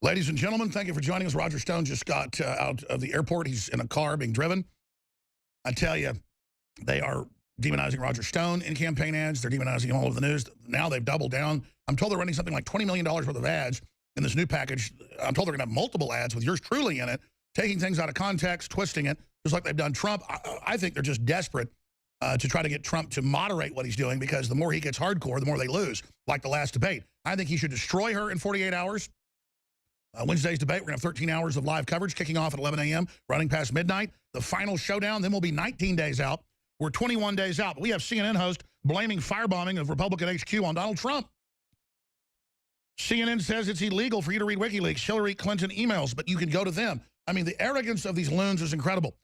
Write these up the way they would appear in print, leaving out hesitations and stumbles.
Ladies and gentlemen, thank you for joining us. Roger Stone just got out of the airport. He's in a car being driven. I tell you, they are demonizing Roger Stone in campaign ads. They're demonizing him all over the news. Now they've doubled down. I'm told they're running something like $20 million worth of ads in this new package. I'm told they're going to have multiple ads with yours truly in it, taking things out of context, twisting it, just like they've done Trump. I think they're just desperate to try to get Trump to moderate what he's doing, because the more he gets hardcore, the more they lose, like the last debate. I think he should destroy her in 48 hours. Wednesday's debate, we're going to have 13 hours of live coverage kicking off at 11 a.m., running past midnight. The final showdown, then we'll be 19 days out. We're 21 days out. But we have CNN host blaming firebombing of Republican HQ on Donald Trump. CNN says it's illegal for you to read Wikileaks, Hillary Clinton emails, but you can go to them. I mean, the arrogance of these loons is incredible.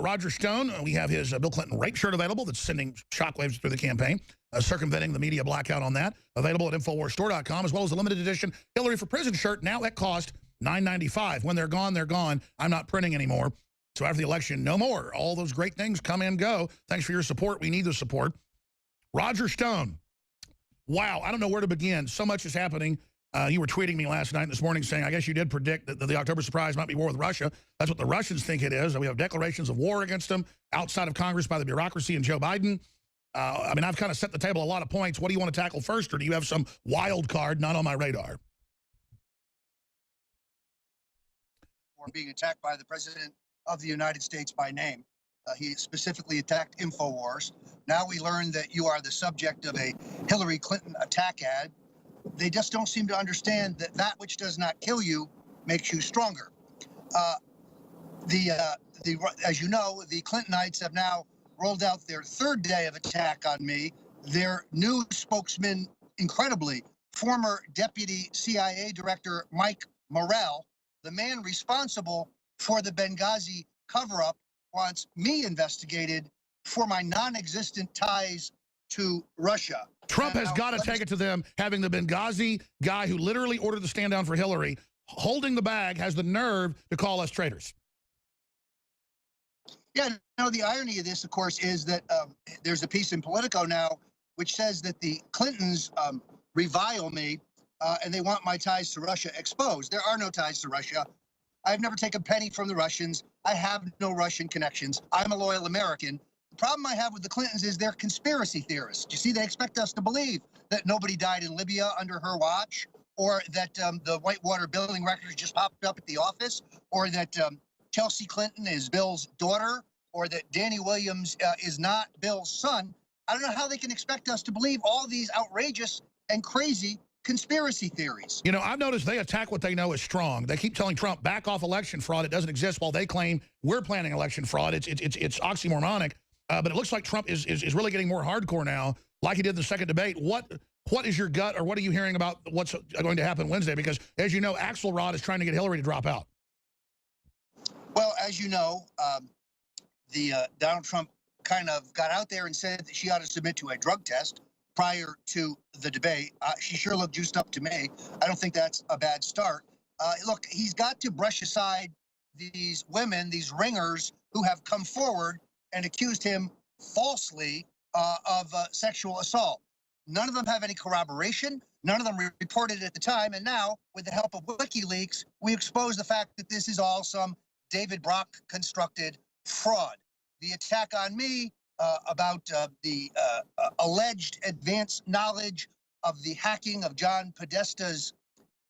Roger Stone, we have his Bill Clinton rape shirt available that's sending shockwaves through the campaign, circumventing the media blackout on that. Available at InfoWarsStore.com, as well as the limited edition Hillary for Prison shirt, now at cost $9.95. When they're gone, they're gone. I'm not printing anymore. So after the election, no more. All those great things come and go. Thanks for your support. We need the support. Roger Stone. Wow, I don't know where to begin. So much is happening. You were tweeting me last night and this morning saying, I guess you did predict that the October surprise might be war with Russia. That's what the Russians think it is. We have declarations of war against them outside of Congress by the bureaucracy and Joe Biden. I mean, I've kind of set the table a lot of points. What do you want to tackle first, or do you have some wild card not on my radar? Or being attacked by the President of the United States by name. He specifically attacked InfoWars. Now we learn that you are the subject of a Hillary Clinton attack ad. They just don't seem to understand that that which does not kill you makes you stronger. As you know, the Clintonites have now rolled out their third day of attack on me. Their new spokesman, incredibly, former Deputy CIA Director Mike Morrell, the man responsible for the Benghazi cover-up, wants me investigated for my non-existent ties to Russia. Trump has got to take it to them, having the Benghazi guy who literally ordered the stand down for Hillary, holding the bag, has the nerve to call us traitors. Yeah, no, the irony of this, of course, is that there's a piece in Politico now which says that the Clintons revile me and they want my ties to Russia exposed. There are no ties to Russia. I've never taken a penny from the Russians. I have no Russian connections. I'm a loyal American. The problem I have with the Clintons is they're conspiracy theorists. You see, they expect us to believe that nobody died in Libya under her watch, or that the Whitewater billing records just popped up at the office, or that Chelsea Clinton is Bill's daughter, or that Danny Williams is not Bill's son. I don't know how they can expect us to believe all these outrageous and crazy conspiracy theories. You know, I've noticed they attack what they know is strong. They keep telling Trump, back off election fraud. It doesn't exist, while they claim we're planning election fraud. It's oxymoronic. But it looks like Trump is really getting more hardcore now, like he did in the second debate. What is your gut, or what are you hearing about what's going to happen Wednesday? Because, as you know, Axelrod is trying to get Hillary to drop out. Well, as you know, Donald Trump kind of got out there and said that she ought to submit to a drug test prior to the debate. She sure looked juiced up to me. I don't think that's a bad start. Look, he's got to brush aside these women, these ringers who have come forward and accused him falsely of sexual assault. None of them have any corroboration. None of them reported at the time. And now, with the help of Wikileaks, we expose the fact that this is all some David Brock constructed fraud. The attack on me about the alleged advanced knowledge of the hacking of John Podesta's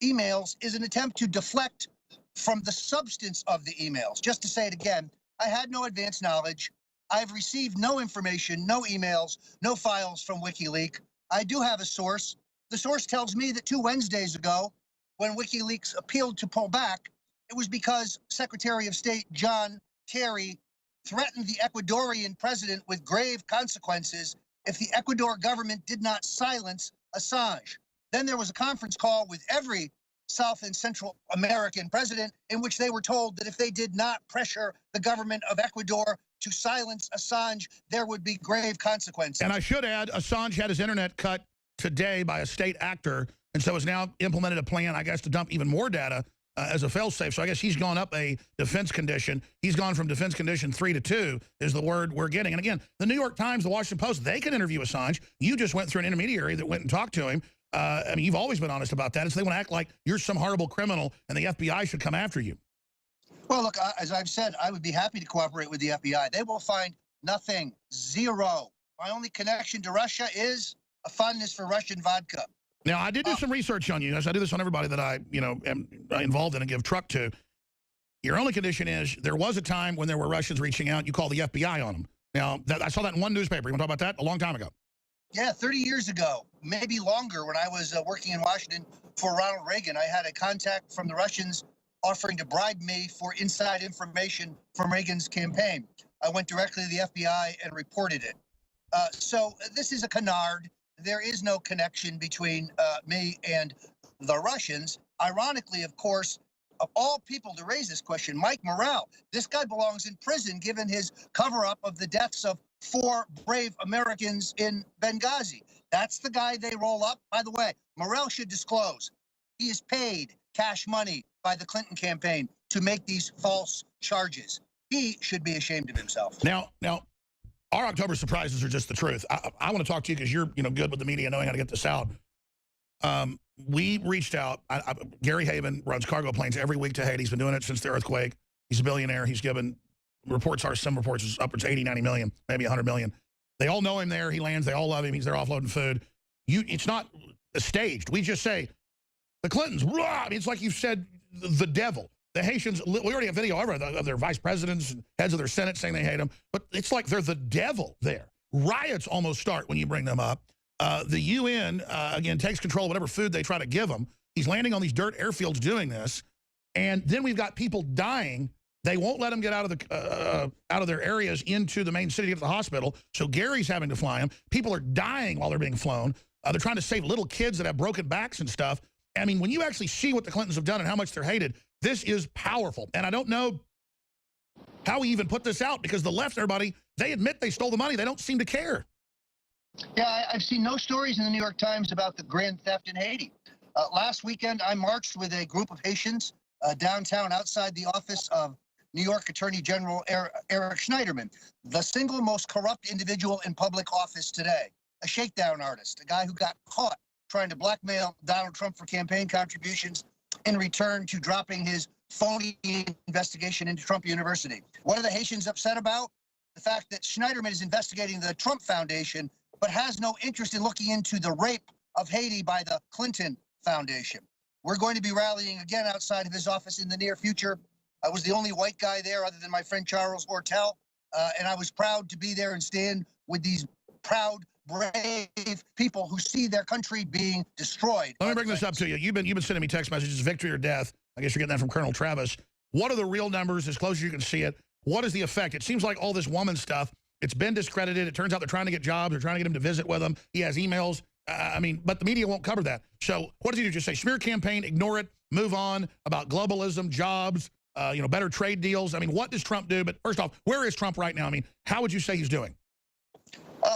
emails is an attempt to deflect from the substance of the emails. Just to say it again, I had no advanced knowledge. I've received no information, no emails, no files from WikiLeaks. I do have a source. The source tells me that 2 Wednesdays ago, when WikiLeaks appealed to pull back, it was because Secretary of State John Kerry threatened the Ecuadorian president with grave consequences if the Ecuador government did not silence Assange. Then there was a conference call with every South and Central American president in which they were told that if they did not pressure the government of Ecuador to silence Assange, there would be grave consequences. And I should add, Assange had his internet cut today by a state actor, and so has now implemented a plan, I guess, to dump even more data as a fail-safe. So I guess he's gone up a defense condition. He's gone from defense condition 3 to 2 is the word we're getting. And again, the New York Times, the Washington Post, they can interview Assange. You just went through an intermediary that went and talked to him. I mean, you've always been honest about that. And so they want to act like you're some horrible criminal and the FBI should come after you. Well, look, as I've said, I would be happy to cooperate with the FBI. They will find nothing, zero. My only connection to Russia is a fondness for Russian vodka. Now, I did do some research on you, as I do this on everybody that I, am involved in and give truck to. Your only condition is there was a time when there were Russians reaching out. You called the FBI on them. Now, I saw that in one newspaper. You want to talk about that? A long time ago. Yeah, 30 years ago, maybe longer, when I was working in Washington for Ronald Reagan, I had a contact from the Russians offering to bribe me for inside information from Reagan's campaign. I went directly to the FBI and reported it. So this is a canard. There is no connection between me and the Russians. Ironically, of course, of all people to raise this question, Mike Morrell, this guy belongs in prison given his cover-up of the deaths of 4 brave Americans in Benghazi. That's the guy they roll up. By the way, Morrell should disclose he is paid cash money by the Clinton campaign to make these false charges. He should be ashamed of himself. Now, our October surprises are just the truth. I want to talk to you because you're, good with the media, knowing how to get this out. We reached out. Gary Haven runs cargo planes every week to Haiti. He's been doing it since the earthquake. He's a billionaire. He's given some reports is upwards of 80, 90 million, maybe 100 million. They all know him there. He lands. They all love him. He's there offloading food. It's not staged. We just say the Clintons. Rah! I mean, it's like you said the devil. The Haitians. We already have video of their vice presidents and heads of their Senate saying they hate them. But it's like they're the devil there. Riots almost start when you bring them up. The UN, again, takes control of whatever food they try to give them. He's landing on these dirt airfields doing this. And then we've got people dying. They won't let them get out of their areas into the main city to get to the hospital. So Gary's having to fly them. People are dying while they're being flown. They're trying to save little kids that have broken backs and stuff. I mean, when you actually see what the Clintons have done and how much they're hated, this is powerful. And I don't know how we even put this out because the left, everybody, they admit they stole the money. They don't seem to care. Yeah, I've seen no stories in the New York Times about the grand theft in Haiti. Last weekend, I marched with a group of Haitians downtown outside the office of New York Attorney General Eric Schneiderman, the single most corrupt individual in public office today, a shakedown artist, a guy who got caught trying to blackmail Donald Trump for campaign contributions in return to dropping his phony investigation into Trump University. What are the Haitians upset about? The fact that Schneiderman is investigating the Trump Foundation, but has no interest in looking into the rape of Haiti by the Clinton Foundation. We're going to be rallying again outside of his office in the near future. I was the only white guy there other than my friend Charles Ortel, and I was proud to be there and stand with these proud, brave people who see their country being destroyed. Let me bring this up to you. You've been sending me text messages, victory or death. I guess you're getting that from Colonel Travis. What are the real numbers as close as you can see it? What is the effect? It seems like all this woman stuff, it's been discredited. It turns out they're trying to get jobs. They're trying to get him to visit with them. He has emails. But the media won't cover that. So what does he do? Just say smear campaign, ignore it, move on about globalism, jobs, better trade deals. I mean, what does Trump do? But first off, where is Trump right now? I mean, how would you say he's doing?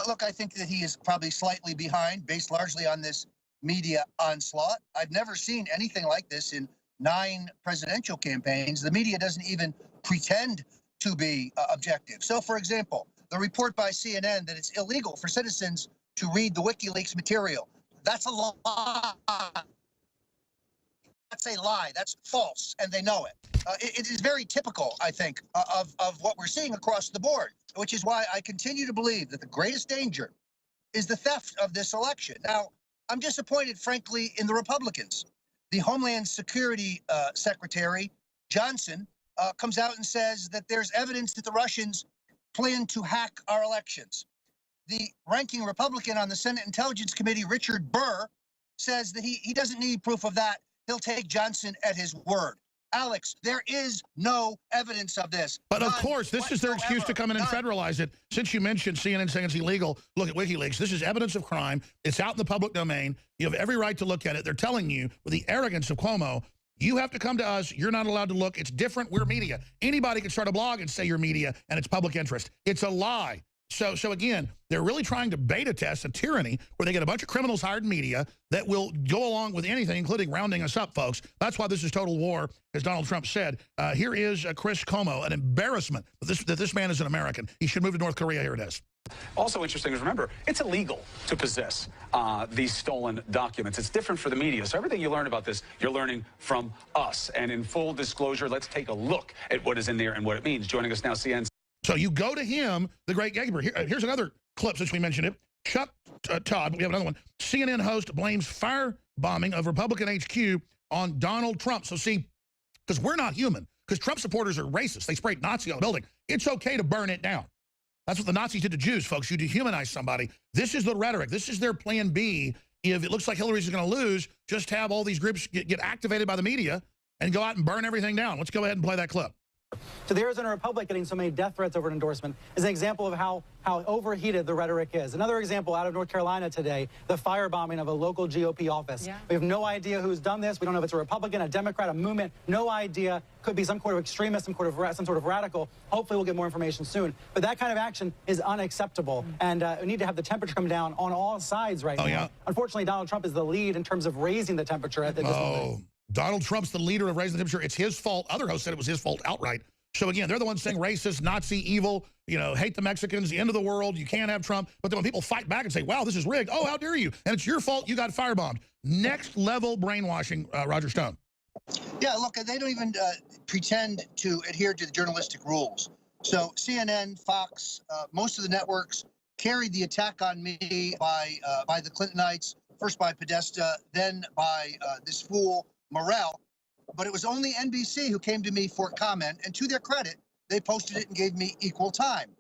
Look, I think that he is probably slightly behind, based largely on this media onslaught. I've never seen anything like this in 9 presidential campaigns. The media doesn't even pretend to be objective. So, for example, the report by CNN that it's illegal for citizens to read the Wikileaks material. That's a lie. That's a lie. That's false, and they know it. It is very typical, I think, of what we're seeing across the board, which is why I continue to believe that the greatest danger is the theft of this election. Now, I'm disappointed, frankly, in the Republicans. The Homeland Security Secretary, Johnson, comes out and says that there's evidence that the Russians plan to hack our elections. The ranking Republican on the Senate Intelligence Committee, Richard Burr, says that he doesn't need proof of that. He'll take Johnson at his word. Alex, there is no evidence of this. But of course, this is their excuse to come in and federalize it. Since you mentioned CNN saying it's illegal, look at WikiLeaks. This is evidence of crime. It's out in the public domain. You have every right to look at it. They're telling you, with the arrogance of Cuomo, you have to come to us. You're not allowed to look. It's different. We're media. Anybody can start a blog and say you're media, and it's public interest. It's a lie. So again, they're really trying to beta test a tyranny where they get a bunch of criminals hired in media that will go along with anything, including rounding us up, folks. That's why this is total war, as Donald Trump said. Here is Chris Cuomo, an embarrassment that this man is an American. He should move to North Korea. Here it is. Also interesting is, remember, it's illegal to possess these stolen documents. It's different for the media. So everything you learn about this, you're learning from us. And in full disclosure, let's take a look at what is in there and what it means. Joining us now, CNN's. So you go to him, the great gatekeeper. Here's another clip since we mentioned it. Chuck Todd, we have another one. CNN host blames firebombing of Republican HQ on Donald Trump. So see, because we're not human, because Trump supporters are racist. They sprayed Nazi on the building. It's okay to burn it down. That's what the Nazis did to Jews, folks. You dehumanize somebody. This is the rhetoric. This is their plan B. If it looks like Hillary's going to lose, just have all these groups get activated by the media and go out and burn everything down. Let's go ahead and play that clip. To the Arizona Republic getting so many death threats over an endorsement is an example of how overheated the rhetoric is. Another example out of North Carolina today, the firebombing of a local GOP office. Yeah. We have no idea who's done this. We don't know if it's a Republican, a Democrat, a movement. No idea. Could be some sort of extremist, some sort of radical. Hopefully we'll get more information soon. But that kind of action is unacceptable. And we need to have the temperature come down on all sides right now. Yeah. Unfortunately, Donald Trump is the lead in terms of raising the temperature at this moment. Donald Trump's the leader of raising the temperature. It's his fault. Other hosts said it was his fault outright. So again, they're the ones saying racist, Nazi, evil, you know, hate the Mexicans, the end of the world, you can't have Trump. But then when people fight back and say, wow, this is rigged, oh, how dare you? And it's your fault you got firebombed. Next level brainwashing, Roger Stone. Yeah, look, they don't even pretend to adhere to the journalistic rules. So CNN, Fox, most of the networks carried the attack on me by the Clintonites, first by Podesta, then by this fool, Morrell. But it was only NBC who came to me for comment, and to their credit, they posted it and gave me equal time.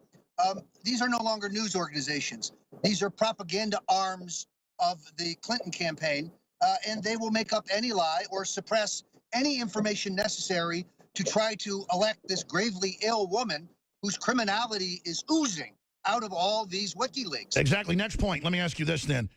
These are no longer news organizations. These are propaganda arms of the Clinton campaign, and they will make up any lie or suppress any information necessary to try to elect this gravely ill woman whose criminality is oozing out of all these WikiLeaks. Exactly. Next point. Let me ask you this then.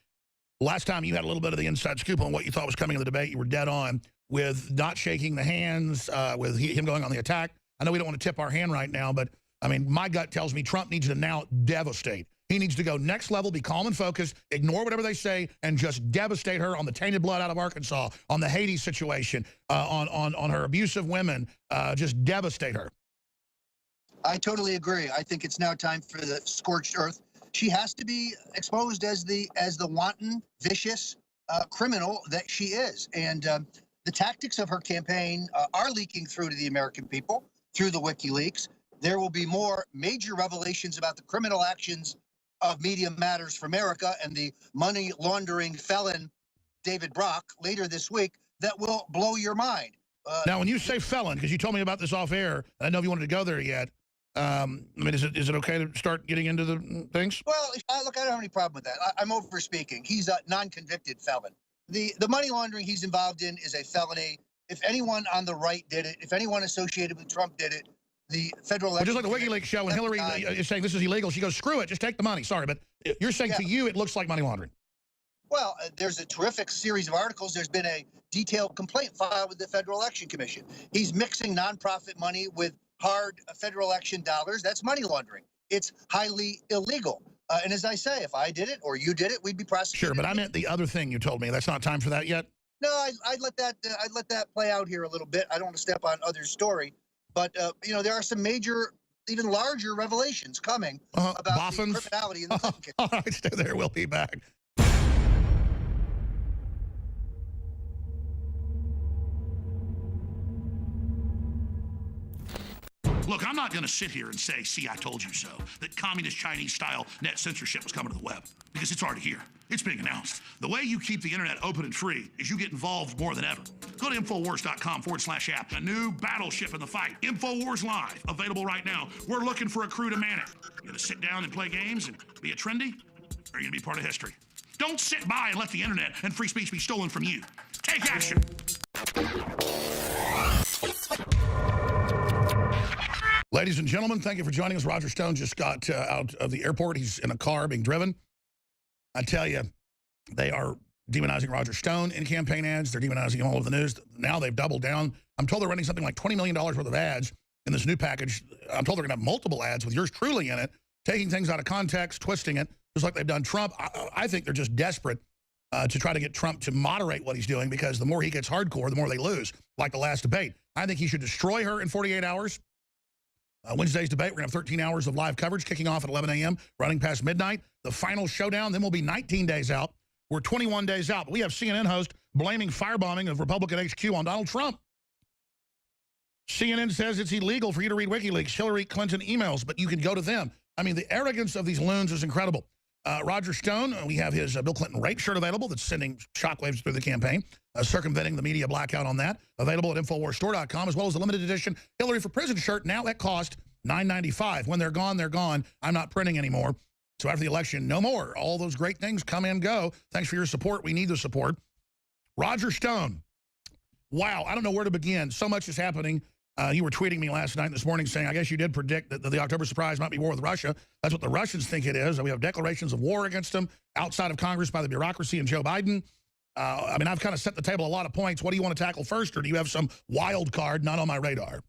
Last time you had a little bit of the inside scoop on what you thought was coming in the debate. You were dead on with not shaking the hands, with him going on the attack. I know we don't want to tip our hand right now, but, I mean, my gut tells me Trump needs to now devastate. He needs to go next level, be calm and focused, ignore whatever they say, and just devastate her on the tainted blood out of Arkansas, on the Haiti situation, on her abuse of women, just devastate her. I totally agree. I think it's now time for the scorched earth. She has to be exposed as the wanton, vicious criminal that she is. And the tactics of her campaign are leaking through to the American people through the WikiLeaks. There will be more major revelations about the criminal actions of Media Matters for America and the money laundering felon David Brock later this week that will blow your mind. Now, when you say felon, because you told me about this off air, I don't know if you wanted to go there yet. I mean, is it okay to start getting into the things? Well, look, I don't have any problem with that. I'm over speaking. He's a non-convicted felon. The money laundering he's involved in is a felony. If anyone on the right did it, if anyone associated with Trump did it, the federal election... Just like the WikiLeaks show, when Hillary is saying this is illegal, she goes, screw it, just take the money. Sorry, but you're saying to you it looks like money laundering. Well, there's a terrific series of articles. There's been a detailed complaint filed with the Federal Election Commission. He's mixing nonprofit money with hard federal election dollars. That's money laundering. It's highly illegal. And as I say, if I did it or you did it, we'd be prosecuted. Sure, but I meant the other thing you told me. That's not time for that yet? No, I'd let that play out here a little bit. I don't want to step on others' story. But, you know, there are some major, even larger revelations coming about the criminality in the Clinton case. All right, stay there. We'll be back. Look, I'm not going to sit here and say, see, I told you so, that communist Chinese-style net censorship was coming to the web, because it's already here. It's being announced. The way you keep the internet open and free is you get involved more than ever. Go to Infowars.com/app. A new battleship in the fight. Infowars Live, available right now. We're looking for a crew to man it. You going to sit down and play games and be a trendy? Or are you going to be part of history? Don't sit by and let the internet and free speech be stolen from you. Take action. Ladies and gentlemen, thank you for joining us. Roger Stone just got out of the airport. He's in a car being driven. I tell you, they are demonizing Roger Stone in campaign ads. They're demonizing him all over the news. Now they've doubled down. I'm told they're running something like $20 million worth of ads in this new package. I'm told they're going to have multiple ads with yours truly in it, taking things out of context, twisting it, just like they've done Trump. I think they're just desperate to try to get Trump to moderate what he's doing, because the more he gets hardcore, the more they lose, like the last debate. I think he should destroy her in 48 hours. Wednesday's debate, we're going to have 13 hours of live coverage kicking off at 11 a.m., running past midnight. The final showdown, then we'll be 19 days out. We're 21 days out. But we have CNN host blaming firebombing of Republican HQ on Donald Trump. CNN says it's illegal for you to read WikiLeaks, Hillary Clinton emails, but you can go to them. I mean, the arrogance of these loons is incredible. Roger Stone, we have his Bill Clinton rape shirt available that's sending shockwaves through the campaign, circumventing the media blackout on that. Available at InfoWarsStore.com, as well as the limited edition Hillary for Prison shirt, now at cost $9.95. When they're gone, they're gone. I'm not printing anymore. So after the election, no more. All those great things come and go. Thanks for your support. We need the support. Roger Stone. Wow, I don't know where to begin. So much is happening. You were tweeting me last night and this morning saying, I guess you did predict that the October surprise might be war with Russia. That's what the Russians think it is. We have declarations of war against them outside of Congress by the bureaucracy and Joe Biden. I mean, I've kind of set the table a lot of points. What do you want to tackle first, or do you have some wild card not on my radar?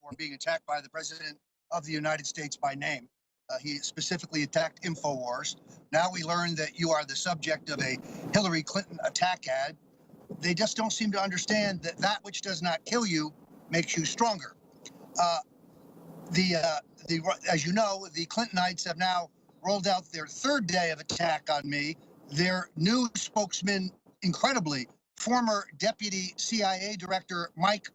Or being attacked by the President of the United States by name. He specifically attacked InfoWars. Now we learn that you are the subject of a Hillary Clinton attack ad. They just don't seem to understand that that which does not kill you makes you stronger. As you know, the Clintonites have now rolled out their third day of attack on me. Their new spokesman, incredibly, former Deputy CIA Director Mike